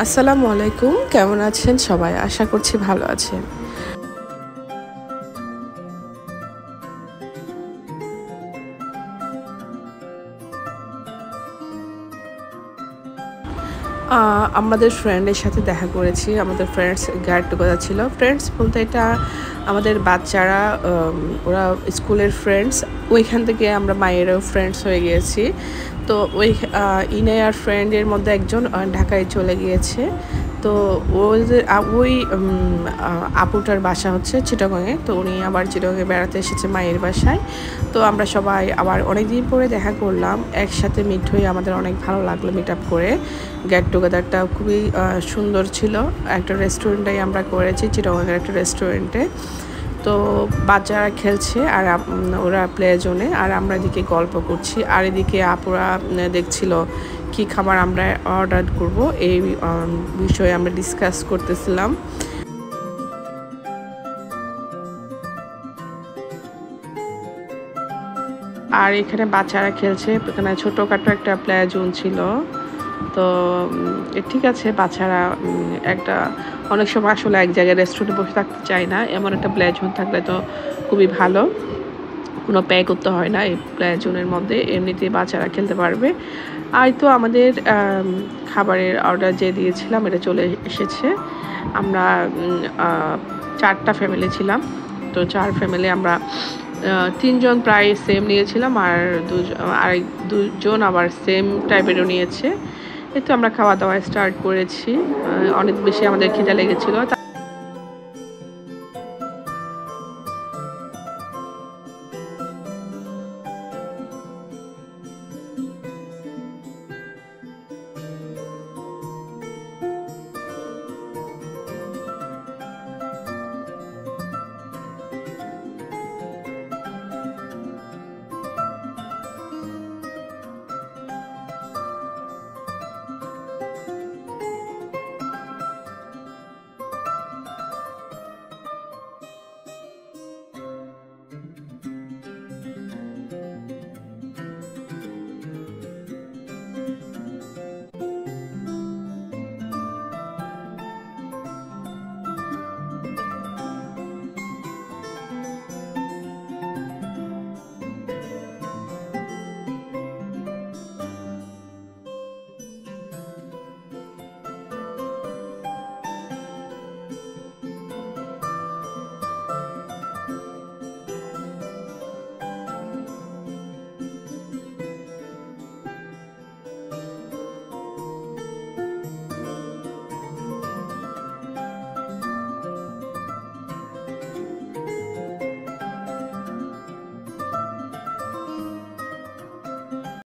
আসসালামু আলাইকুম, কেমন আছেন সবাই? আশা করছি ভালো আছেন। আমাদের ফ্রেন্ডের সাথে দেখা করেছি। আমাদের ফ্রেন্ডস গেট টুগেদার ছিল। ফ্রেন্ডস বলতে এটা আমাদের বাচ্চারা, ওরা স্কুলের ফ্রেন্ডস। ওইখান থেকে আমরা মায়েরাও ফ্রেন্ডস হয়ে গিয়েছি। তো ওই ইনায়ার ফ্রেন্ডের মধ্যে একজন ঢাকায় চলে গিয়েছে। তো ওই আপুটার বাসা হচ্ছে চিটাগংয়ে। তো উনি আবার চিটাগংয়ে বেড়াতে এসেছে মায়ের বাসায়। তো আমরা সবাই আবার অনেকদিন পরে দেখা করলাম, একসাথে মিট হয়ে আমাদের অনেক ভালো লাগলো মিট আপ করে। গেট টুগেদারটা খুবই সুন্দর ছিল। একটা রেস্টুরেন্টেই আমরা করেছি, চিটাগংয়ের একটা রেস্টুরেন্টে। তো বাচ্চারা খেলছে আর ওরা প্লে জোনে, আর আমরা এদিকে গল্প করছি, আর এদিকে আপুরা দেখছিল কি খাবার আমরা অর্ডার করব, এই বিষয়ে আমরা ডিসকাস করতেছিলাম। আর এখানে বাচ্চারা খেলছে, এখানে ছোটোখাটো একটা প্লে জোন ছিল। তো ঠিক আছে, বাচ্চারা একটা অনেক সময় আসলে এক জায়গায় রেস্টুরেন্টে বসে থাকতে চায় না, এমন একটা প্লে জোন থাকলে তো খুবই ভালো। কোনো পে করতে হয় না এই প্লে জোনের মধ্যে, এমনিতেই বাচ্চারা খেলতে পারবে। আর তো আমাদের খাবারের অর্ডার যে দিয়েছিলাম এটা চলে এসেছে। আমরা 4টা ফ্যামিলি ছিলাম। তো 4 ফ্যামিলি আমরা 3 জন প্রায় সেম নিয়েছিলাম, আর দুজন আবার সেম টাইপেরও নিয়েছে। এই তো আমরা খাওয়া দাওয়া স্টার্ট করেছি। অনেক বেশি আমাদের খিদে লেগেছিল।